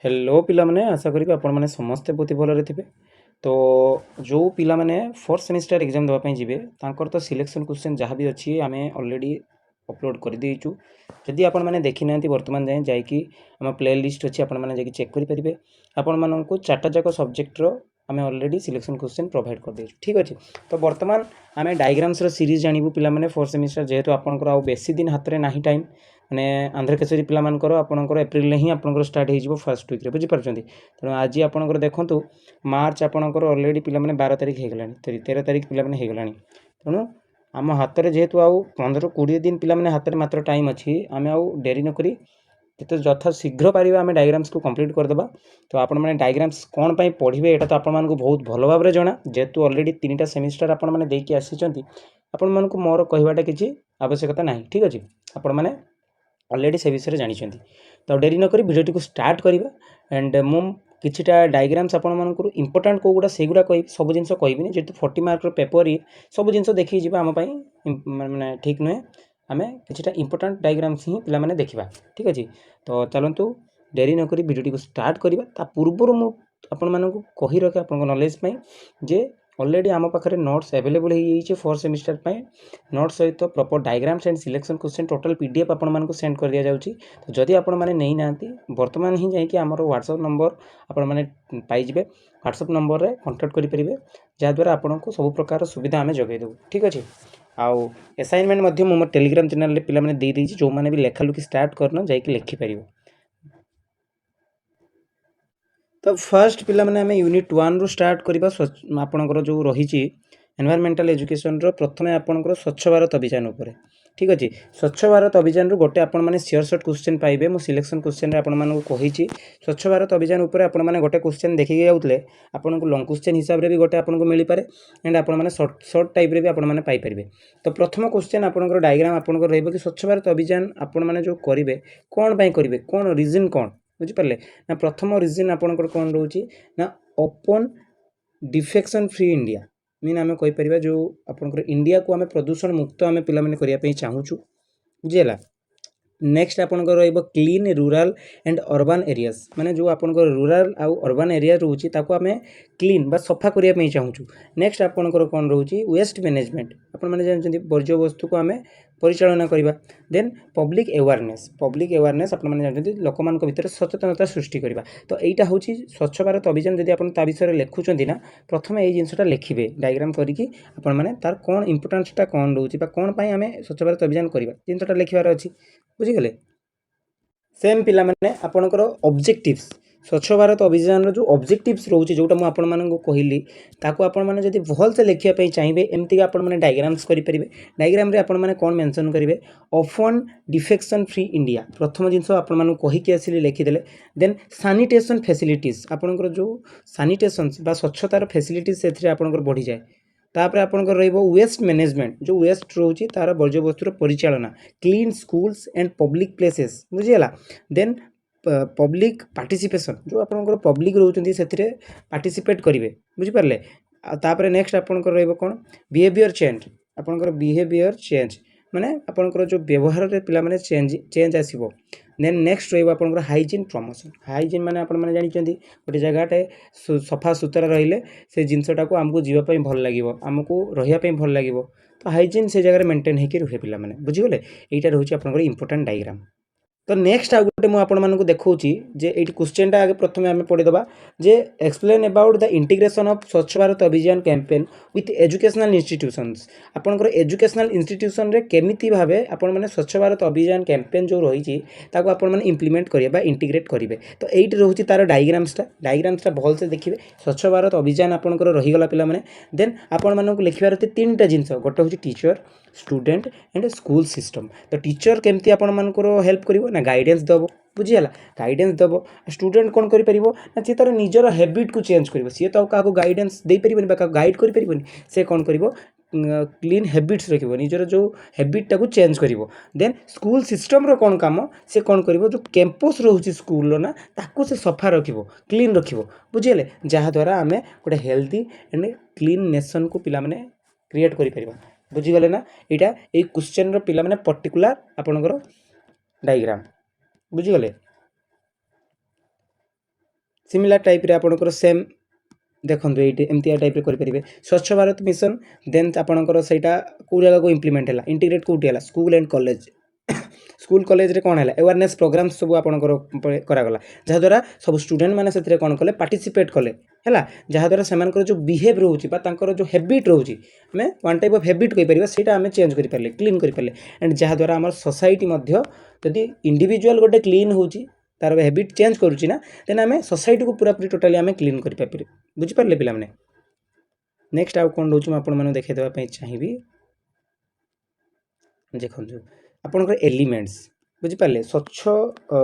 Hello पिला माने आशा करी आपण माने समस्ते बहुत भलरे थे। तो जो पिला माने फोर्थ सेमिस्टर एग्जाम देवाई जी तांकर तो सिलेक्शन क्वेश्चन जहाँ भी अच्छी आम ऑलरेडी अपलोड कर देचु। जदि आपण मैंने देखी ना बर्तमान जाए जाकि आम प्ले लिस्ट अच्छी आपण मैंने चेक करेंगे। आपण मानक चार्टा जाक सब्जेक्टर आम ऑलरेडी सिलेक्शन क्वेश्चन प्रोवाइड कर देचु। ठीक अच्छे। तो बर्तमान आम डायग्राम्स सीरीज जानू पिला माने फोर्थ सेमिस्टर जेहेतु आपंकर आउ बेसी दिन हाथ में ना टाइम माने आंध्रकेशरी पिलामानकर आपणकर एप्रिल ही आपंकर स्टार्ट हो फर्स्ट वीक बुझीपार। तेणु आज आपंकर देखूँ मार्च आपंकर ऑलरेडी पिला माने 12 तारीख हो गलानी 13 तारीख पिला माने हो गलानी। तेणु आम हाथ में जेहेतु आउ 15-20 दिन पिला माने हाथ में मात्र टाइम अच्छी आम आउ डेरी नकरी जिते यथा शीघ्र पार आम डायग्राम्स को कंप्लीट करदे। तो आपण मैंने डायग्राम्स कौन पाई पढ़े यहाँ तो आपण बहुत भल भाव जना जेहेतु ऑलरेडी 3टा सेमिस्टर आपण मैंने देकी आसी आपण मानक मोर कहवाटा किसी आवश्यकता ना। ठीक अच्छे। आपण मैंने ऑलरेडी से विषय जानी। तो डेरी नक भिडियो को स्टार्ट करवा एंड मु किछिटा डायग्राम्स आपण मानक इंपोर्टाट कौगुड़ा से गुड़ा कह सब जिन कहबी जेहतु 40 मार्क पेपर सब जिन देखी जी आम माने ठीक नुहे। आम किछिटा इंपोर्टाट डायग्राम्स ही पिला माने देखा। ठीक अच्छे। तो चलतु डेरी नक भिडियो को स्टार्ट करवा पूर्वर मु आपण मानक कही रखे आप नॉलेज जे ऑलरेडी आम पाखे नोट्स अवेलेबल हो फोर्थ सेमिस्टर पे नोट्स सहित proper diagrams and selection question total PDF आपण मानक सेंड कर दिया जाउची। तो जदि आपण माने नहीं नांती वर्तमान ही जाई कि हमर व्हाट्सएप नंबर आपण माने पाई जिवे। व्हाट्सएप नंबर रे कांटेक्ट करि परिबे जा द्वारा आपण को सब प्रकार सुविधा हमें जगै देबो। ठीक अछि। आउ असाइनमेंट मध्य मोर टेलीग्राम चैनल रे पिला माने दे देछि जो माने भी लेखा लुकी स्टार्ट करन जाई कि लिखि परिबो। तो फर्स्ट पिला माने आम यूनिट 1 रु स्टार्ट करबा आपणकर जो रही एनवायरमेंटल एजुकेशन प्रथम आपणकर स्वच्छ भारत अभियान उपर। ठीक अच्छे। स्वच्छ भारत अभियान गोटे आपण मैंने सियर सर्ट क्वेश्चन पाइबे मु सिलेक्शन क्वेश्चन आपण मानक कही स्वच्छ भारत अभियान उपर आपण मैंने गोटे क्वेश्चन देखिए जाते आपको लॉन्ग क्वेश्चन हिसाब से भी गोटे आपको मिल पारे एंड आपण मैंने सर्ट टाइप रे भी आपण मैंने पाई परिबे। तो प्रथम क्वेश्चन आपणकर डायग्राम आपणकर रहइबो कि स्वच्छ भारत अभियान आपण मैंने जो करिवे कोन पई करिवे कोन रीजन कोन बुझिपारे ना। प्रथम रीजन आपणकर कोन रोची ना open defection free India mean आम कहीपर जो आपंकर इंडिया को आम प्रदूषण मुक्त आम पे करने चाहूँ बुझीगला। नेक्स्ट आपंकर रहिबो clean rural and urban areas माने जो आपंकर रूरल आउ अर्बन एरिया रोची ताको आम क्लीन बा सफा करने चाहूँ। नेक्स्ट आपंकर कौन रोची वेस्ट मैनेजमेंट आपण मैंने जानते वर्ज्य वस्तु को आम परिचालना करवा। देन पब्लिक अवेयरनेस आपण मैंने जानते लोक मान भीतर सचेतनता सृष्टि करवा। तो यहाँ हूँ स्वच्छ भारत अभियान जब आप विषय लिखुंट ना प्रथम यही जिनसा लिखे डायग्राम करके आपण मैंने तार कौन इंपोर्टान्सटा कौन रोचे कौन पाई आम स्वच्छ भारत अभियान करवा जिनसा लिखार अच्छी बुझीगले। सेम पिला माने आपणकर ऑब्जेक्टिव्स स्वच्छ भारत अभियान जो ऑब्जेक्टिव्स रोचे जोटा मुझे आपण मानक कहली ताको आपण माने जदि भल से लिखिया चाहिए एमती आपण माने डायग्राम्स करि परिबे। डायग्राम रे आपण माने कोन मेंशन करिवे ओपन डिफेक्शन फ्री इंडिया प्रथम जिनस आपण मानक कहि के आसिले लिखिदेले। देन सैनिटेशन फैसिलिटीज आपणकर जो सैनिटेशन बा स्वच्छतार फैसिलिटीज से आपणकर बढ़ी जाए। तापर आपणकर रहिबो वेस्ट मैनेजमेंट जो वेस्ट रोची तार वर्ज्य वस्तुर परिचालना clean schools and public places बुझीगला। देन पब्लिक पार्टिसिपेशन जो आपणकर पब्लिक रोचंती सेथिरे पार्टिसिपेट करिवे बुझीपारले। तापर नेक्स्ट आपणकर रहिबो कोन बिहेवियर चेंज आपणकर बिहेवियर चेंज माने आपणकर जो व्यवहार रे पिला माने चेंज आसीबो। देन नेक्स्ट रहिबो आपणकर हाइजीन प्रमोशन हाइजीन माने आपण माने जानिचंती गोटे जगहटे सफा सुतरा रहिले से जिनसटा को हमको जीवा पई भल लागिवो हमको रहिया पई भल लागिवो। तो हाइजीन से जगह मेंटेन होकर रुहे पिला माने बुझीगले। एटा रहउची आपणकर इंपोर्टेंट डायग्राम। तो नेक्स्ट आ गोटे मुझे आपण मानक देखौची जे एटी क्वेश्चन टा आगे प्रथम आम पढ़ीदबा जे explain about the integration of Swachh Bharat Abhiyan campaign with educational institutions आपनकर एजुकेशनल इंस्टीट्यूशन रे केमिति भाबे आपण माने स्वच्छ भारत अभियान कैंपेन जो रही ताको आपण माने इंप्लीमेंट करिवे बा इंटीग्रेट करिवे। तो एटी रहउची तार डायग्राम्सटा भल से देखिए स्वच्छ भारत अभियान आपनकर रही गला पिला माने। देन आपण मानक लिखिबार तीनटा जिंस गोटे होची teacher student and school system. तो टीचर केमती आपण मानकर हेल्प करिवो ना गाइडेंस दबो बुझीगला गाइडेंस दबो। स्टूडेंट कौन करि परिबो ना से तार निजर हैबिट को चेंज करिवो सी तो का गाइडेंस दे परिबोनी बा गाइड करि परिबोनी से कौन करिवो क्लीन हैबिट्स रखिबो निजर जो हैबिट टाको चेंज करिवो। देन स्कूल सिस्टम रो कौन काम से कौन करिवो जो कैंपस रहउची स्कूल रो ना ताको से सफा रखिबो क्लीन रखिबो बुझीगले जहाँ द्वारा आमे गोटे हेल्दी एंड क्लीन नेशन को पिला माने क्रिएट करि परिबा बुझीगले ना। एटा ए क्वेश्चन रो पिला माने पर्टिकुलर आपनकर डायग्राम बुझीगले। सिमिलर टाइप रे आपनकर सेम देखंतु एटी एमतिया टाइप रे करि परिबे स्वच्छ भारत मिशन देन आपनकर सेटा को जगह को इंप्लीमेंट हैला इंटीग्रेट कोठी हैला school and college school college रे कोन हैला अवेयरनेस प्रोग्राम सब आपनकर करा गला जहा द्वारा सब स्टूडेंट माने सेतरे कोन कले पार्टिसिपेट कले हैला जहा द्वारा सेमानकर जो बिहेव रहउची बा तांकर जो हैबिट रहउची हमें वन टाइप ऑफ हैबिट कहि परिबा सेटा हमें चेंज करि परले क्लीन करि परले एंड जहा द्वारा हमर सोसाइटी मध्य यदि इंडिविजुअल गोटे क्लीन होउची तार हैबिट चेंज करूची ना देन हमें सोसाइटी को पूरा पूरी टोटली हमें क्लीन करि पारे बुझि परले पिला माने नेक्स्ट आउ कोन रहउची म आपन माने देखै देबा पई चाहिबी देखंतु आपनकर एलिमेंट्स बुझि पारे स्वच्छ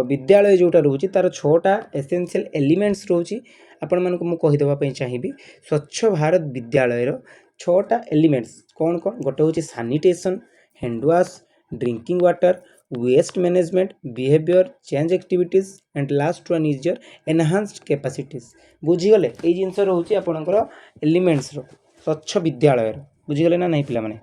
विद्यालय जोटा रहउची तार 6टा एसेंशियल एलिमेंट्स रहउची आपण मानको मु कहि देबा पई चाहिबी स्वच्छ भारत विद्यालय रो 6टा एलिमेंट्स कोन कोन गोटे होची sanitation hand wash drinking water waste management behaviour change activities and last one is your enhanced capacities बुझी गले ए जिंस रहउची आपनकर एलिमेंट्स रो स्वच्छ विद्यालय रो बुझी गले ना नहीं पिला माने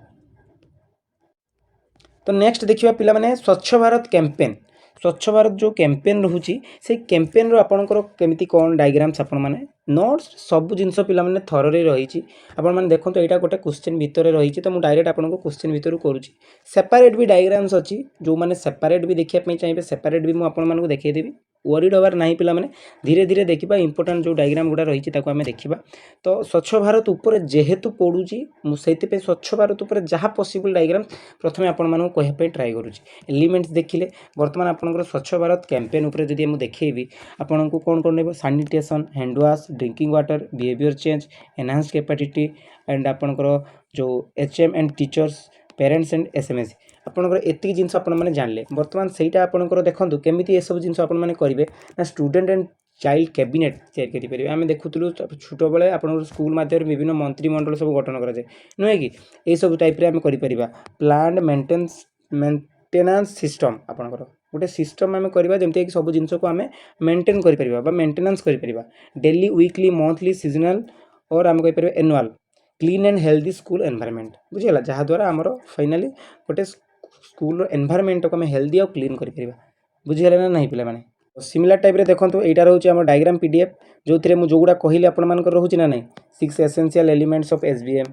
तो नेक्स्ट देखिबा पिला माने स्वच्छ भारत कैंपेन स्वच्छ भारत जो कैंपेन रहउची से कैंपेन रो आपनकर केमिति कोन डायग्राम्स आपन माने नोट्स सब जिंस पिला माने थररे रहिची आपन माने देखंतो एटा गोटे क्वेश्चन भितरे रहिची तो मु डायरेक्ट आपन को क्वेश्चन भितरु करूची सेपरेट भी डायग्राम्स अछि जो माने सेपरेट भी देखिया पई चाहिबे सेपरेट भी मु आपन मानको देखै देबी वरीड होबार नहीं पिला माने धीरे धीरे देखिबा इंपोर्टेंट जो डायग्राम गुडा रहिची ताको हमें देखिबा तो स्वच्छ भारत ऊपर जेहेतु पडुची मु सेति पे स्वच्छ भारत ऊपर जहा पॉसिबल डायग्राम प्रथमे आपन मानको कहै पे ट्राई करूची एलिमेंट्स देखिले वर्तमान आपनकर स्वच्छ भारत कैंपेन ऊपर जदि हम देखैबी आपनको कोन कोन नेबो sanitation hand wash drinking water behaviour change enhance capacity and आपनकर जो HM and teachers parents and SMS आपनकर एति जिंस आपन माने जानले वर्तमान सेटा आपनकर देखंतु केमिति ए सब जिंस आपन माने करिवे ना स्टूडेंट एंड चाइल्ड कैबिनेट तैयार करि परिबे आमे देखुतलु छोटो बेले आपनकर स्कूल माध्यम विभिन्न मंत्री मंडल सब गठन करा जाय नुहे कि ए सब टाइप रे आमे करि परिबा प्लान मेंटेनेंस सिस्टम आपनकर गोटे सिस्टम आमे करबा जेमति कि सब जिंस को आमे मेंटेन करि परिबा बा मेंटेनेंस करि परिबा डेली वीकली मंथली सीजनल और आमे कहि परिबा annual clean and healthy school environment बुझिला जहा द्वारा हमरो फाइनली गोटे स्कूल एनवायरनमेंट को हमें हेल्दी और क्लीन करि परिबा बुझिला ना नहीं पिला माने सिमिलर टाइप रे देखंतु एटा रहउची हमर डायग्राम पीडीएफ जोथिरे मु जोगुडा कहिले आपन मान कर रहउची ना नहीं 6 एसेंशियल एलिमेंट्स ऑफ एसबीएम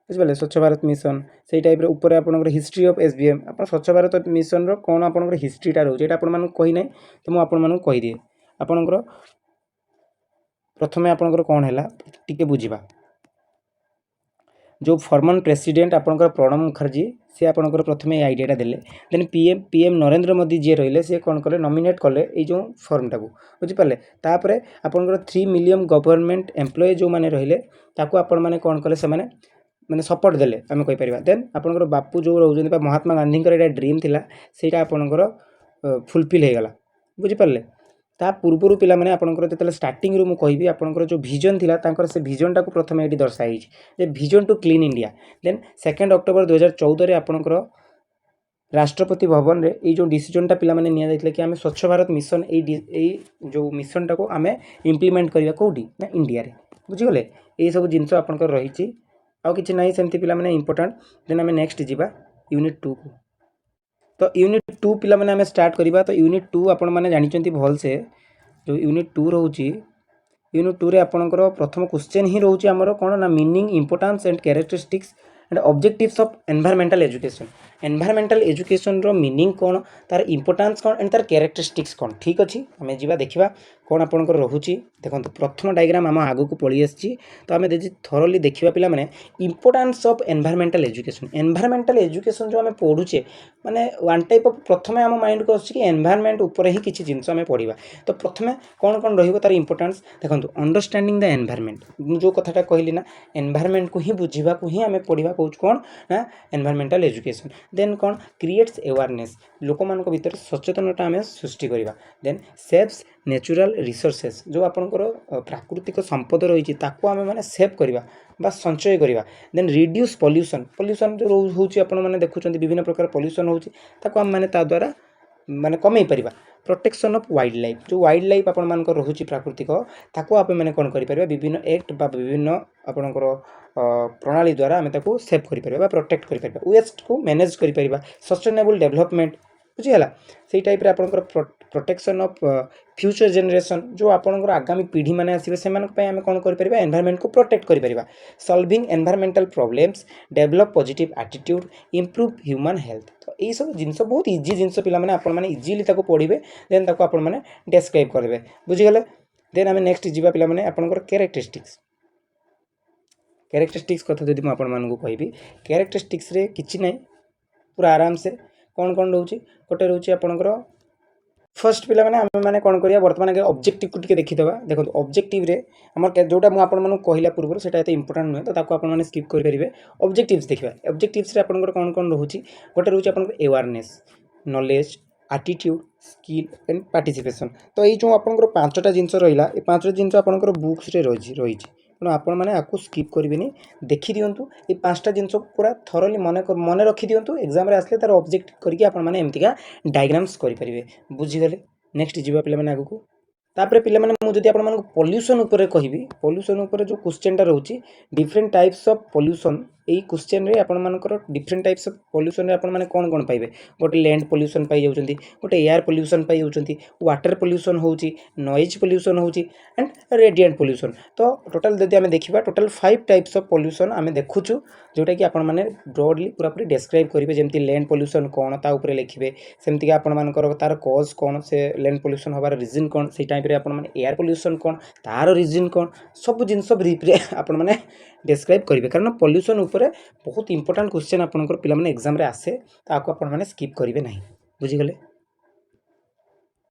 बुझिले स्वच्छ भारत मिशन सेही टाइप रे ऊपर आपन हिस्ट्री ऑफ एसबीएम आपन स्वच्छ भारत मिशन रो कोन आपन हिस्ट्रीटा रहउची एटा आपन मान कहि नै तो मु आपन मान कहि दिए आपन प्रथमे आपन कोन हैला टिके बुझिबा जो फॉर्मर प्रेसिडेंट आपनकर प्रणब मुखर्जी से आपनकर प्रथमे आइडियाटा देले देन पीएम नरेंद्र मोदी जे रहिले से कोन कले नॉमिनेट कले ए जो फॉर्मटा को बुझि पाले तापरे आपनकर 3 मिलियन गवर्नमेंट एम्प्लॉय जो माने रहिले ताको आपन माने कोन कले से माने सपोर्ट देले आमे कहि परिबा देन आपनकर बापू जो रहउजन बा महात्मा गांधी कर एटा ड्रीम थिला सेटा आपनकर फुलफिल हे गला बुझि पाले ता पूर्वरु पिला माने आपनकर जतले स्टार्टिंग रु मु कहिबी आपनकर जो विजन थिला तांकर से विजन टाको प्रथमे एटी दर्शाई जे vision to clean India then 2 October 2014 रे आपनकर राष्ट्रपति भवन रे ए जो डिसीजन टा पिला माने निया जायतले कि हमें स्वच्छ भारत मिशन ए जो मिशन टाको हमें इंप्लीमेंट करिया कोडी ना इंडिया रे बुझि गले ए सब जिंस आपनकर रहिची आ किछि नाही सेमति पिला माने इंपोर्टेंट देन हमें नेक्स्ट जिबा यूनिट 2 को तो यूनिट 2 पिला माने हमें स्टार्ट करिबा तो यूनिट 2 आपण माने जानिचंती भल से जो यूनिट 2 रहउची यूनिट 2 रे आपनकर प्रथम क्वेश्चन ही रहउची हमरो कोन ना meaning importance and characteristics and objectives of environmental education रो मीनिंग कोन तार इंपोर्टेंस कोन एंड तार कैरेक्टरिस्टिक्स कोन ठीक अछि हमें जिबा देखिबा कोन आपनकर रहउची देखंतु प्रथम डायग्राम हम आगु को पळी आछि तो हमें देखि थोरली देखिबा पिला माने इंपोर्टेंस ऑफ एनवायरमेंटल एजुकेशन जो हमें पढुचे माने वन टाइप ऑफ प्रथमे हम माइंड को अछि कि एनवायरनमेंट ऊपर ही किछि जिंस हमें पढिबा तो प्रथमे कोन कोन रहिबो तार इंपोर्टेंस देखंतु अंडरस्टैंडिंग द एनवायरनमेंट जो कथाटा कहली ना एनवायरनमेंट को ही बुझिबा को ही हमें पढिबा कहउछ कोन ना एनवायरमेंटल एजुकेशन देन कोन क्रिएट्स अवेयरनेस लोक मान को भीतर सचेतनता हमें सृष्टि करिबा देन सेव्स नेचुरल रिसोर्सेस जो आपनकर प्राकृतिक संपद रही ताको आमे माने सेव करिबा बा संचय करिबा देन रिड्यूस पॉल्यूशन जो होउची आपन माने देखुचंती विभिन्न प्रकार पॉल्यूशन होउची ताको हम माने ता द्वारा माने कमै परिबा प्रोटेक्शन ऑफ वाइल्ड लाइफ जो वाइल्ड लाइफ आपन मानकर रहउची प्राकृतिक ताको आपे माने कोन करि परिबा विभिन्न एक्ट बा विभिन्न आपनकर प्रणाली द्वारा आमे ताको सेव करि परिबा बा प्रोटेक्ट करि परिबा वेस्ट को मैनेज करि परिबा सस्टेनेबल डेवलपमेंट बुझीगला से टाइप आपंकर प्रोटेक्शन ऑफ फ्यूचर जनरेशन जो आपंकर आगामी पीढ़ी मैंने आसवे से आम कौन कर एनवायरनमेंट को प्रोटेक्ट कर solving environmental problems develop positive attitude improve human health तो यही सब जिनस बहुत इजी जिनस पे आपने इजिली पढ़े देन आपने डेस्क्राइब करेंगे बुझीगले देन आम नेक्स्ट जीवा पे आपंकर कैरेक्टरिस्टिक्स कैरेक्टरिस्टिक्स कथा जब मुझे कहबी कैरेक्टरिस्टिक्स किसी ना पूरा आराम से कौन कौन रोचे गोटे रोचे आपंकर फर्स्ट पिला माने आम मैंने कौन करिया वर्तमान आगे ऑब्जेक्टिव को टिके देखिदबा देखो ऑब्जेक्टिव रे हमर जोटा मु आपन मानु कहला पूर्व सेटा एते इंपोर्टेंट नुहे तो ताको आपन माने स्किप कर परिबे ऑब्जेक्टिव्स देखिबा ऑब्जेक्टिव्स रे आपन कौन कौन रहउची गोटे रहउची आपन awareness knowledge attitude skill and participation तो ये जो आपन पांचटा जिंस रहिला ए पांचटा जिंस आपन बुक्स रे रही तेणु आपण मैंने आपको स्किप करेंगे देखी दिंतु ये पांचटा जिनस पूरा थरली मन रखी दिंतु एग्जाम आसले तार ऑब्जेक्ट करके आपण मैंने एमतीका डायग्राम्स करेंगे बुझीगले नेक्स्ट जीवा पे आगे को तापर पे मुझे आपको पॉल्यूशन उपर कहि पॉल्यूशन उपर जो क्वेश्चनटा रोचे डिफरेंट टाइप्स ऑफ पॉल्यूशन यही क्वेश्चन रे आपण मानकर डिफरेंट टाइप्स ऑफ पॉल्यूशन रे आपण माने कौन कौन पाइबे गोटे लैंड पॉल्यूशन पाई जाउछंती गोटे एयर पॉल्यूशन पाई जाउछंती वाटर पॉल्यूशन होउची नॉइज पॉल्यूशन होउची एंड रेडिएंट पॉल्यूशन तो टोटल जदि आमे देखिबा टोटल 5 टाइप्स ऑफ पॉल्यूशन आमे देखुछु जोटा कि आपण माने ब्रॉडली पूरा पूरी डिस्क्राइब करिवे जेमति लैंड पॉल्यूशन कोन ता ऊपर लिखिबे सेमति कि आपण मानकर तार कॉज कोन से लैंड पॉल्यूशन होबार रीजन कोन से टाइप रे आपण माने एयर पॉल्यूशन कोन तार रीजन कोन सब जिंस ब्रीफ रे आपण माने डिस्क्राइब करिवे कारण पॉल्यूशन ऊपर बहुत इंपोर्टेंट क्वेश्चन आपनकर पिला माने एग्जाम रे आसे ताको आपण माने स्किप करिवे नाही बुझी गले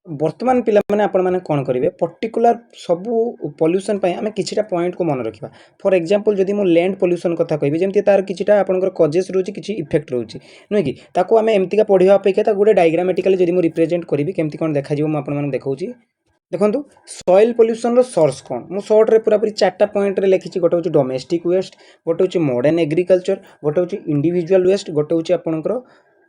वर्तमान पिला माने आपण माने कोन करिवे पर्टिकुलर सब पॉल्यूशन पय हमें किछिटा पॉइंट को मन रखिबा फॉर एग्जांपल जदि मो लैंड पॉल्यूशन कथा कहबी जेमति तार किछिटा आपनकर कॉजेस रहउची किछि इफेक्ट रहउची नै कि ताको हमें एमतिका पढिबा अपेक्षा ता गुडे डायग्रामेटिकली जदि मो रिप्रेजेंट करिवि केमति कोन देखा जिवो म आपण माने देखौची देखो सॉइल पॉल्यूशन रो सोर्स कौन मु शॉर्ट रे पूरा पूरी 4टा पॉइंट रे लिखी गोटे हूँ डोमेस्टिक वेस्ट गोटे हूँ मॉडर्न एग्रीकल्चर गोटे हूँ इंडिविजुअल वेस्ट गोटे हूँ आपंकर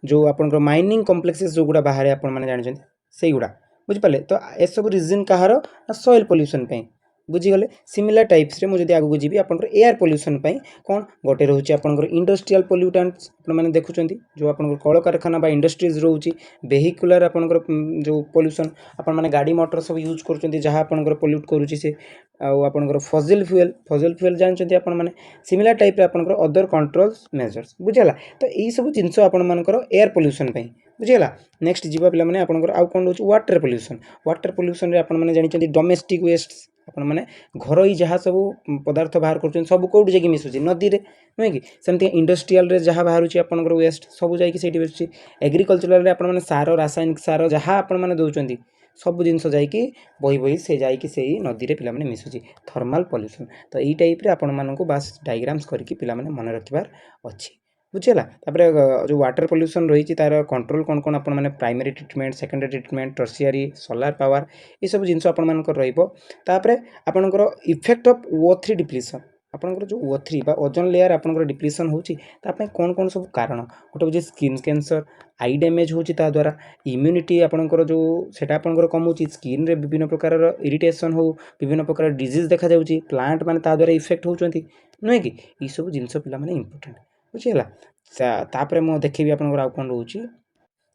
जो आपंकर माइनिंग कॉम्प्लेक्सेस जो गुड़ा बाहर आपण मैंने जानते से गुड़ा बुझिपारे तो ए सब रीजन कहार सॉइल पॉल्यूशन पे बुझीगले सिमिलर टाइप्स रे मुझे आगू जी आपंकर एयर पॉल्यूशन पे कौन गोटे रोचे आपंकर इंडस्ट्रियल पॉल्यूटेंट्स मैंने देखुं जो आपंकर कल कारखाना बा इंडस्ट्रीज रोचे वेहिकुलर आपंकर जो पॉल्यूशन आपण मैंने गाड़ी मोटर सब यूज कर जहाँ आपंकर पॉल्यूट करुच्ची से आपंकर फजिल फ्यूएल जानते आपण मैंने सिमिलर टाइप रे आपंकर अदर कंट्रोल्स मेजर्स बुझीगला तो यही सब जिनस आपण मानकर एयर पॉल्यूशन पे बुझीगला नेक्स्ट जीवा पे मैंने आपंकर आउ कौन रोचे वाटर पॉल्यूशन रे आपण मैंने जानते डोमेस्टिक वेस्ट आपण मैंने घर जहाँ सब पदार्थ बाहर कर सब कौटी जाकि मिसुची नदी रे नुहे कि सेमती इंडस्ट्रियल रे जहाँ बाहर आपंकर वेस्ट सब जाकि मिसुची एग्रीकल्चरल आपण मैंने सार रासायनिक सार जहाँ आपण मैंने दौरान सब जिनस जाकि बही बही से जाकि से नदी रे पिला माने मिसुची थर्माल पॉल्यूशन तो यही टाइप रे आपण मानक बास डायग्राम्स करके पिला माने मन रखिबार अछि बुझेला तापर जो वाटर पॉल्यूशन रही तार कंट्रोल कौन कौन आपण माने primary treatment secondary treatment tertiary solar power ये सब जिनस आपण मानकर रहिबो तापर आपनकर इफेक्ट ऑफ O3 डिप्लीशन आपनकर जो O3 बा ओजोन लेयर आपनकर डिप्लीशन होची तापय कौन कौन सब कारण गोटे होची स्किन कैंसर आई डैमेज होची ता द्वारा इम्यूनिटी आपनकर जो सेटा आपनकर कम होची स्किन रे विभिन्न प्रकार इरिटेशन हो विभिन्न प्रकार डिजीज देखा जाउची प्लांट माने ता द्वारा इफेक्ट होचंती नुहे कि ई सब जिनस पिला माने इंपोर्टेंट बुझीगला तापर मो देखिबी आपनकर आउ कोन रहउची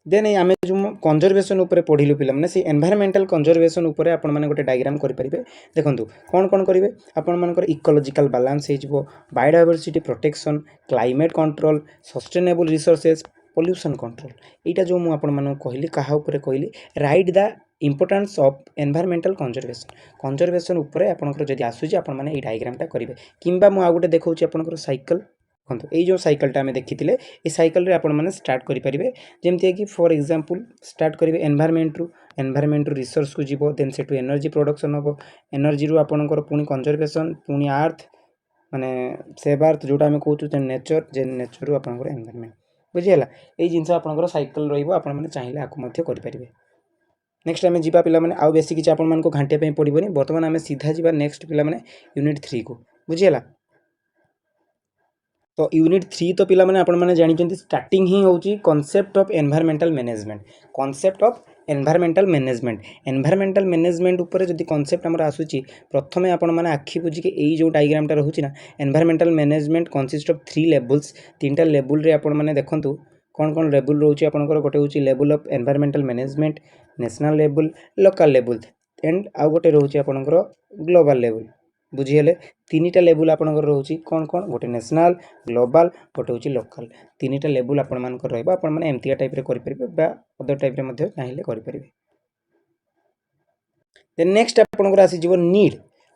देन आम जो कंजर्वेशन उपर पढ़िलु पिला माने से एनवायरमेंटल कंजर्वेशन उपर आपण माने गोटे डायग्राम करि परिबे देखंतु कौन कौन करिवे आपण मानकर इकोलॉजिकल बैलेंस हेजिवो biodiversity protection climate control sustainable resources pollution control एटा जो मु आपण माने कहली कहा उपर कहली right the importance of environmental conservation उपर आपनकर जदि आसुची आपण माने ए डायग्रामटा करिवे किंबा मु आ गोटे देखौची आपनकर साइकिल देखो ये जो साइकिलटा आम देखी ये साइकिल आपण मैंने स्टार्ट करेंगे जमती कि फॉर एग्जांपल स्टार्ट करेंगे एनवायरमेंट रिसोर्स को जीव देन से एनर्जी प्रोडक्शन हम एनर्जी रू आपणकर पुणी कंजर्वेशन पुणी अर्थ माने सेव अर्थ जोटा आम कहूँ नेचर जे नेचर रू आपणकर एनवायरमेंट बुझीगला ये जिनस आपणकर साइकिल रही चाहिए आपको करेंगे नेक्स्ट आम जीवा पिला माने आउ बेसी किसी आपण मानको घांटिया पड़ोनी बर्तमान आम सीधा जीवा नेक्स्ट पिला माने यूनिट 3 को बुझीगला तो यूनिट 3 तो पिला माने आपण माने जानि स्टार्टिंग ही होची कांसेप्ट ऑफ एनवायरमेंटल मैनेजमेंट ऊपर जदि कांसेप्ट हमर आसुची प्रथमे आपण माने आखि बुझी के एई जो डायग्राम टा रहउची ना environmental management consist of 3 levels तीनटा लेवल रे आपण माने देखंतु कौन कौन लेवल रोचे आपंकर गोटे हूँ level of environmental management national level local level and आउ गोटे रोचे आपंकर ग्लोबल लेवल बुझीगले तीनटा लेवल आपंकर रोचे कौन कौन गोटे नेशनल ग्लोबल गोटे हूँ लोकल तीनटा लेवल आपर मैंने एमती टाइप करेंगे अदर टाइप चाहिए करेंगे देन नेक्स्ट आपंकर आसीज नीड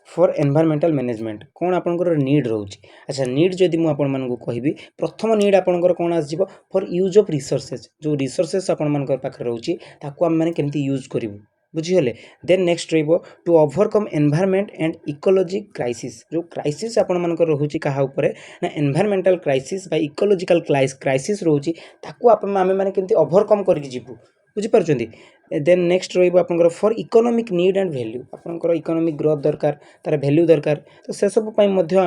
फॉर एनवायरमेंटल मैनेजमेंट कौन आपंकर नीड रोचे अच्छा नीड जदि मुझे कहबी प्रथम नीड आपंकर कौन आसो फॉर यूज ऑफ रिसोर्सेज जो रिसोर्सेज आपंकर पाखे रोचे ताकू आम मैंने केमती यूज करूँ बुझीगले देन नेक्स्ट रही to overcome environment and ecology crisis जो क्राइसिस आपंकर रोचे क्या ना एनवायरमेंटल क्राइसिस बा इकोलॉजिकल क्राइसिस रोचे ताकू आम मैंने केमती ओवरकम करके जीवु बुझीपार्टी देन नेक्स्ट रही आपंकर for economic need and value आपंकर इकोनॉमिक ग्रोथ दरकार तार वैल्यू दरकार तो से सब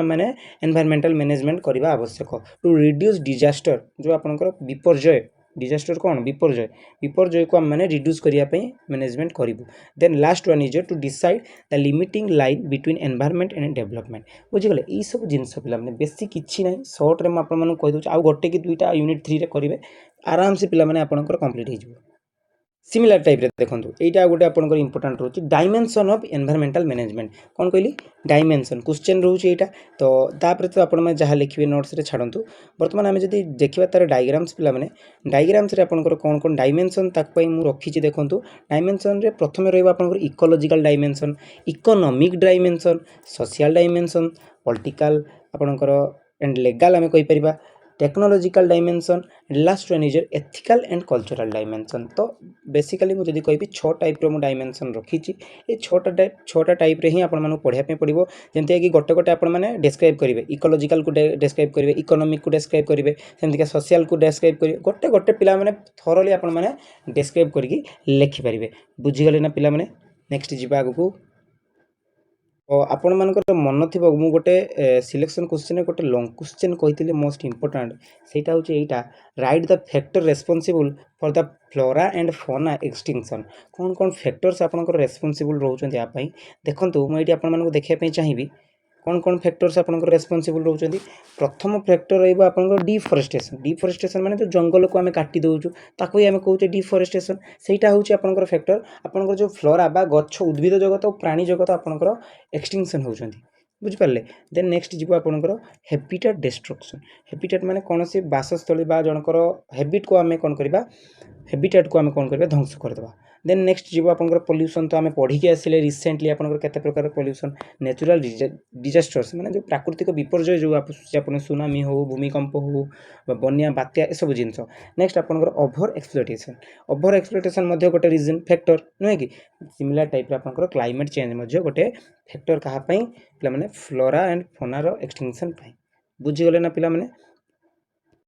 मैंने एनवायरमेंटल मैनेजमेंट करवा आवश्यक टू रिड्यूस डिजास्टर जो आपंकर विपर्जय डिजास्टर कौन विपर्जय को आम मैंने रिड्यूस करने मैनेजमेंट करूँ then last one is to decide the limiting line between environment and development बुझीगले यही सब जिनस पे बेसी किसी ना सर्ट्रे मुझे कहीदे आउ गोटे कि दुईटा यूनिट 3 रे करेंगे आराम से पिला आपंकर कंप्लीट हो सिमिलर टाइप रे देखो यहाँ गोटे आपंकर इंपोर्टाट रोचे डायमेंशन ऑफ एनवायरमेंटल मैनेजमेंट कौन कहली डायमेंशन क्वेश्चन रोचे यहाँ तो तापर तो आप जहाँ लिखे नोट्स रे छाड़ू बर्तमान आम जब देखा तार डायग्राम्स पे डायग्राम्स रे आपंकर कौन कौन डायमेंशन तक मुझे रखी देखूँ डायमेंशन रे प्रथम रहा ecological dimension economic dimension social dimension political आपंकर एंड लेगाल आम कहीपर technological dimension last one is ethical and cultural dimension तो बेसिकली मुझे कहि 6 टाइप रो डायमेंशन रखी ये 6टा टाइप रे ही आपन पढ़ाई पड़ो जमती कि गोटे गोटे आप डिस्क्राइब करेंगे इकोलॉजिकल को डिस्क्राइब करेंगे इकोनॉमिक को डिस्क्राइब करेंगे सेमती सोशल को डिस्क्राइब करेंगे गोटे गोटे पिला माने थोरली आप डिस्क्राइब करके लिखिपारे बुझीगले ना पिला माने नेक्स्ट जीवा आगू आपण मानकर मन थी मु गोटे सिलेक्शन क्वेश्चन गोटे लॉन्ग क्वेश्चन कही मोस्ट इंपोर्टाट सेटा हूँ यहाँ right the factor responsible for the flora and fauna extinction कौन कौन फैक्टर्स आपंकर रेस्पॉन्सिबल रोचंती यापाई देखंतु मु एटी आपण मानको देखिया चाहिए कौन कौन फैक्टर्स आपंकर रेस्पॉन्सिबल रोचंती प्रथम फैक्टर रहिबा आपंकर डिफॉरेस्टेशन माने जो जंगल को आमे काटी दोचु ताको ही आमे कहूचे डिफॉरेस्टेशन सेटा होउचे आपंकर फैक्टर आपंकर जो फ्लोरा बा गच्छ उद्भिद जगत और प्राणी जगत आपंकर एक्सटिंक्शन होउचंती बुझिपारे देन नेक्स्ट जीव आपंकर हैबिटेट डिस्ट्रक्शन हैबिटेट माने कौन से बासस्थली बा जनकर हैबिट को आमे कौन करबा हैबिटेट को आमे कौन करबा ध्वंस करदेबा देन नेक्स्ट जीव आपंकर पॉल्यूशन तो आमे पढ़ी आसिले रिसेंटली आपंकर केते प्रकार पॉल्यूशन नेचुरल डिजास्टर्स माने जो प्राकृतिक विपर्यय जो आपन सुनामी हो भूमिकंप हो बन्या बात्या सब जिनस नेक्स्ट आपंकर ओवर एक्सप्लोटेशन मध्य गोटे रीजन फैक्टर नुहे कि सिमिलर टाइप आपंकर क्लाइमेट चेंज मध्य गोटे फैक्टर कहा पई पिला माने फ्लोरा एंड फौनार एक्सटिंक्शन पई बुझीगले ना पिला माने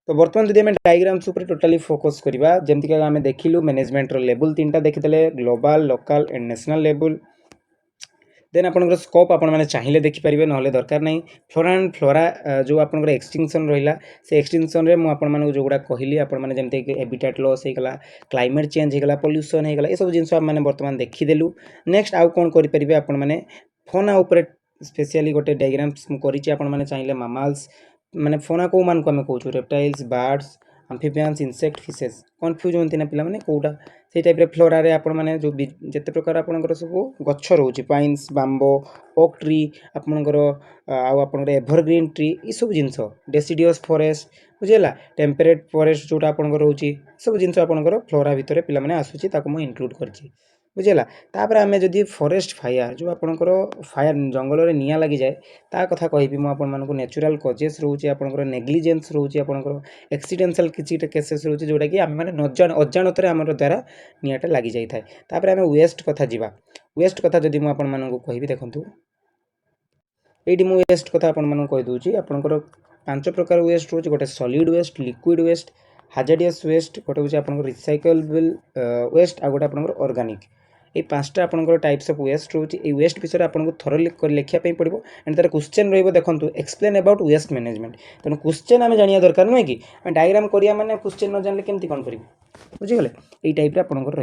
तो बर्तमान जब आम डायग्राम्स ऊपर टोटाली फोकस करवा जमती आम देखिलु मैनेजमेंट लेवल 3टा देखिले global local and national level then आपंकर स्कोप आप चाहिए देखिपारे ना दरकार नहीं फ्लोरा एंड फ्लोरा जो आपंकर एक्सटिंक्शन रहा से एक्सटिंक्शन में मुझे जो गुड़ा कहली आपमती हैबिटेट लॉस होगा क्लाइमेट चेंज होगा पॉल्यूशन होगा ये सब जिन मैंने बर्तमान देखीदेलु नेक्स्ट आउ कौन करेंगे आपण मैंने फौना उपर स्पेशली गोटे डायग्राम्स मुझे आपने चाहिए मामाल्स माने फौना को मान को आम कहूँ reptiles birds amphibians insect fishes confuse होती ना पिला कौटा से टाइप फ्लोरा रे आपण माने जो जिते प्रकार आपंकर सब गच्छ रोचे पाइन्स बाम्बो ओक ट्री आपंकर आउ एभरग्रीन ट्री ये सब जिनस डेसीडियस फॉरेस्ट बुझेगा टेम्परेट फॉरेस्ट जोटा आपंकर रोचे सब जिनस आपंकर फ्लोरा भितर पिला आसूची ताको इनक्लूड करछि बुझेगा तापर आम जदि फॉरेस्ट फायर जो आपंकर फायर जंगल में निया लगी जाए ता कथा कहि मुझे नेचुरल कजेस रोचे आपंकर नेग्लिजेंस रोचे आपंकर एक्सीडेंशियल किसी केसेस रोचे जोटा कि आम मैंने अजाणत आम द्वारा निआटा लगी जाए तापर आम वेस्ट कथा जीवा वेस्ट कथा जदि मुझे कहि देखूँ ये मुझे वेस्ट कथा आपदे आपंकर 5 प्रकार वेस्ट रोचे गोटे solid waste liquid waste hazardous waste गोटे हूँ आप रिसाइकलेबल वेस्ट आ गोटे आप ऑर्गेनिक ये 5टा आपंकर टाइप्स ऑफ वेस्ट रोचे ये वेस्ट विषय आपको थोरली लिखापी पड़ो एंड तार क्वेश्चन रही देखो एक्सप्लेन अबाउट वेस्ट मैनेजमेंट तेणु क्वेश्चन आम जाना दरकार नुहे कि डायग्राम करिया माने क्वेश्चन न जानले केमती कौन करेंगे बुझीगले ये टाइप आपंकर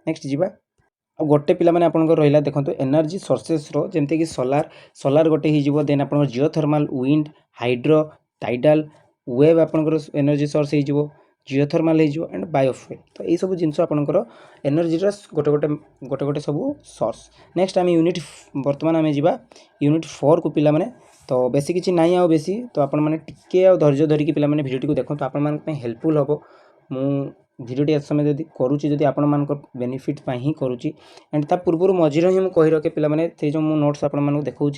नेक्स्ट जीवा आ गोटे पिला माने आपंकर रहिला देखो एनर्जी सोर्सेस रो जेमते कि सोलार गोटे ही देन आपंकर जिओथर्माल विंड हाइड्रो टाइडल वेव आपंकर एनर्जी सोर्स हो जिओथर्माल हो एंड बायोफ्यूल तो यही सब जिन आपंकर एनर्जीर गोटे गोटे गोटे गोटे सब सोर्स नेक्स्ट आम यूनिट बर्तमान आम जा यूनिट 4 को पिला माने तो बेसी किसी ना आ बेसी तो आपण मैंने टिके धैर्य धरिकी पे भिडियो को देखो आपण हेल्पफुल हम मु भिडियोटी एत समय जब करुँची जब आपण मान बेनिफिट ही करुँची एंड ता पूर्व मझीर ही मुझे कही रखे पे जो मु नोट्स आपण देखा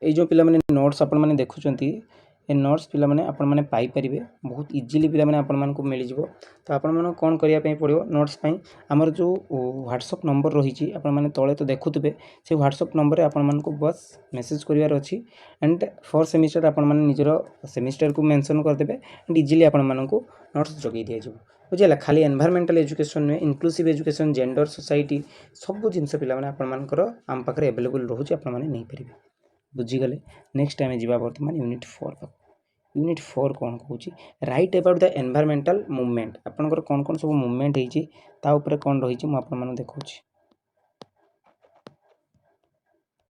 ये जो पिला नोट्स आपण मैंने देखुं ए नोट्स पिला माने आपण माने पाई परिबे बहुत इजीली पिला माने आपण मान को मिल जिवो तो आपण मान कोन करिया पई पड़ियो नोट्स पई हमर जो व्हाट्सएप नंबर रही छि आपण माने तळे तो देखुतबे से व्हाट्सएप नंबर रे आपण मान को बस मेसेज करिवार अछि एंड फॉर सेमिस्टर आपण माने निजरो सेमिस्टर को मेंशन कर देबे एंड इजीली आपण मान को नोट्स जोगी दिया जिवो बुझिला खाली एनवायरमेंटल एजुकेशन में इंक्लूसिव एजुकेशन जेंडर सोसाइटी सब जिनस पिला माने आपण मान को आम पाखरे अवेलेबल रहउछि आपण माने नै परिबे बुझीगले नेक्स्ट आम जा बर्तमान यूनिट 4 यूनिट 4 कौन कहूँ right about the environmental movement आपंकर कौन कौन सब मूवमेंट होता कौन रही मुझे देखा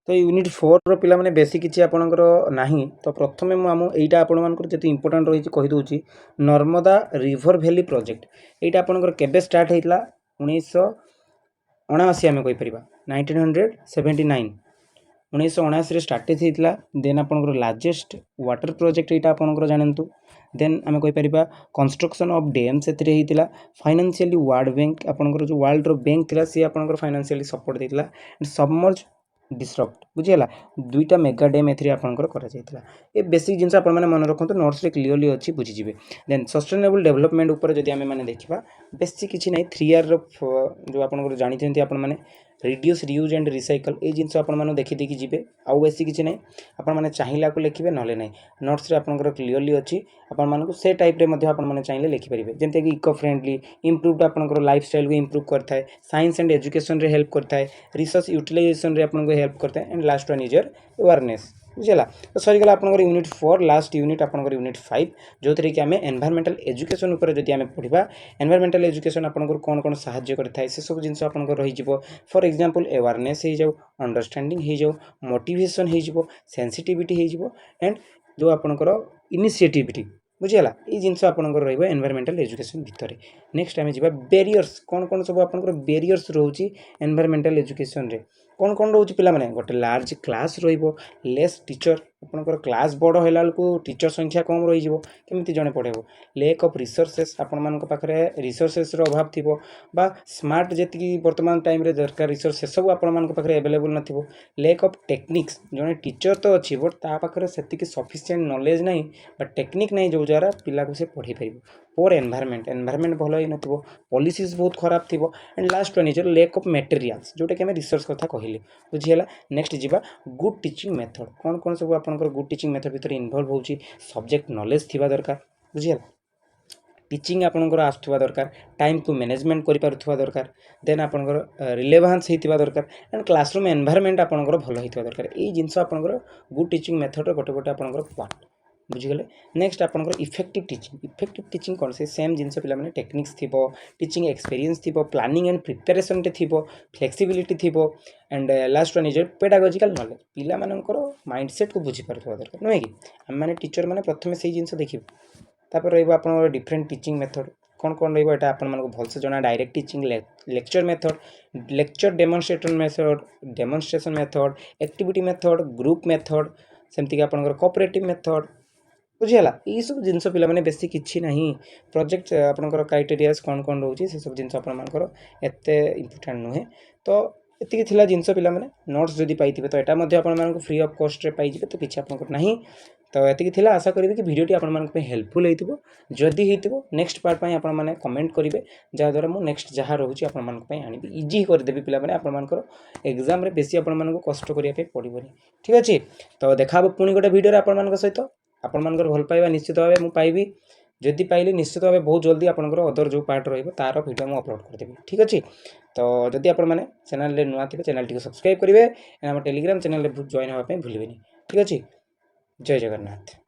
तो यूनिट 4 रो पिला माने बेसी किछि आपनकर नाही तो प्रथमे मु आमु एटा आपण मानकर जति इंपोर्टेंट रही कहि दोछि नर्मदा रिवर वैली प्रोजेक्ट एटा आपनकर केबे स्टार्ट हेतला 1979 आमे कहि परिबा 1979 1979 स्टार्टेज होता देन आपंकर लार्जेस्ट वाटर प्रोजेक्ट यहाँ आपंकर जानतु देन आम कहीपर कंस्ट्रक्शन ऑफ डैम से फाइनेंशियली वर्ल्ड बैंक आपंकर जो वर्ल्ड रो बैंक थिला सी आपंकर फाइनेंशियली सपोर्ट देता सबमर्ज डिस्ट्रक्ट बुझीगला दुईटा मेगा डैम एपंकर कर बेसिक जिन आप मन रखु नोट्स क्लीयरली अच्छी बुझीजे देन सस्टेनेबल डेवलपमेंट उपर जब आम मैंने देखा बेसी किसी ना 3R जो आप जानते आपने रिड्यूस रियूज एंड रिसाइकल ये जिन आपने देखी जी आउ बेसी किसी ना आपने चाहिए को लिखे ना ना नोट्स आपंकर क्लीयरली अच्छी आपको से टाइप आपने चाहिए लिखिपारे जमीक इको फ्रेंडली इम्प्रूव्ड आपंकर लाइफ स्टाइल को इम्प्रूव करता है साइंस एंड एजुकेशन रे हेल्प करता है रिसर्च यूटिलाइजेशन रे आपको हेल्प करता है and last one is your awareness बुझेगा तो सरीगला आपंकर यूनिट 4 लास्ट यूनिट आपंकर यूनिट 5 जो थी कि आम एनवायरमेंटल एजुकेशन उपर जदि आम पढ़ा एनवायरमेंटल एजुकेशन आपंकर कौन कौन साहाय्य करता है से सब जिन आपंकर रही फॉर एग्जांपल अवेयरनेस हो जाओ अंडरस्टैंडिंग हो जाओ मोटिवेशन हो सेंसिटिविटी हो एंड जो आपंकर इनिशिएटिविटी बुझीगला ये जिन आपंकर रही एनवायरमेंटल एजुकेशन भितर नेक्स्ट आम जा बेरियर्स कौन कौन सब आपंकर बेरियर्स रोचे एनवायरमेंटल एजुकेशन रे कौन कौन रोचे पिला माने गोटे लार्ज क्लास रहिबो लेस टीचर आपंकर क्लास बड़ होला को टीचर संख्या कम रही केमती जड़े पढ़ेबो लेक ऑफ रिसोर्सेस आपण पाखे रिसोर्सेस अभाव थी स्मार्ट जी वर्तमान टाइम रे दरकार रिसोर्स से सब आपण पाखे अवेलेबल नथिबो लेक ऑफ टेक्निक्स जड़े टीचर तो अच्छी बट ता पाखे से सफिशिएंट नॉलेज नहीं बट टेक्निक नहीं जो द्वारा पिला को से पढ़ी पार पोर एनवायरमेंट भल ही नथिबो पॉलिसीज बहुत खराब थी and last one is lake of materials जोटा कि रिसर्च कथा कहले बुझीगला नेक्स्ट जीवा गुड टीचिंग मेथड कौन कौन सब आपंकर गुड टीचिंग मेथड भितर इन्वॉल्व होची सब्जेक्ट नॉलेज थिबा दरकार बुझीगला टीचिंग आपंकर आसुवा दरकार टाइम को मैनेजमेंट करि पारुथुवा दरकार देन आपंकर रिलेवेंस हेतिबा दरकार एंड क्लासरूम एनवायरमेंट आपंकर भल हेतिबा दरकार ए जिंस आपंकर गुड टीचिंग मेथड रो गोटे गोटे आपंकर पार्ट बुझीगले नेक्स्ट आपंकर इफेक्टिव टीचिंग कौन से सेम जिनस पिला माने टेक्निक्स थिबो टीचिंग एक्सपीरियंस थिबो प्लानिंग एंड प्रिपरेशन टे थिबो फ्लेक्सिबिलिटी थिबो and last one is pedagogical knowledge पिला मानकर माइंडसेट को बुझी पारुथुवा दरकार नुहे कि हम माने टीचर माने प्रथमे से जिनस देखिबो तापर रहिबो आपन डिफरेंट टीचिंग मेथड कौन कौन रहिबो एटा आपन मानको भलसे जना direct teaching lecture method lecture demonstration method activity method group method सेमती कि आपन कोऑपरेटिव मेथड बुझीगला ये सब जिनस पिला माने बेसी किछि नहीं प्रोजेक्ट आपनकर क्राइटेरियाज कौन कौन रोची से सब जिनस आपन मानकर एते इंपोर्टेंट नुहे तो एतिकी थिला जिनस पिला माने नोट्स जदि पाइथिबे तो एटा मध्ये आपन मानको फ्री ऑफ कॉस्ट रे पाइ जिवे तो किछि आपनकर नहीं तो एतिकी थिला आशा करिवे कि वीडियोटी आपन मानक पे हेल्पफुल हेतिबो जदि हेतिबो नेक्स्ट पार्ट पई आपन माने कमेंट करिवे जा द्वारा मु नेक्स्ट जहा रहउची आपन मानक पे आनिबी इजी कर देबी पिला माने आपन मानकर एग्जाम रे बेसी आपन मानको कष्ट करिया पे पड़िबोनी ठीक अछि तो देखाबो पुनी गोटे वीडियो रे आपन मानक सहित आपण मानकर भल पाइबा निश्चित भाव मु पाइबी जदि पाइली निश्चित भाव बहुत जल्दी आपनकर अदर जो पार्ट रहिबो तार वीडियो मु अपलोड कर देबी ठीक अछि तो जदि आपण माने चैनल रे नुआ थिबे चैनल टी सब्सक्राइब करिवे एंड हम टेलीग्राम चैनल रे जॉइन होबा पे भूलिबेनी ठीक अछि जय जगन्नाथ।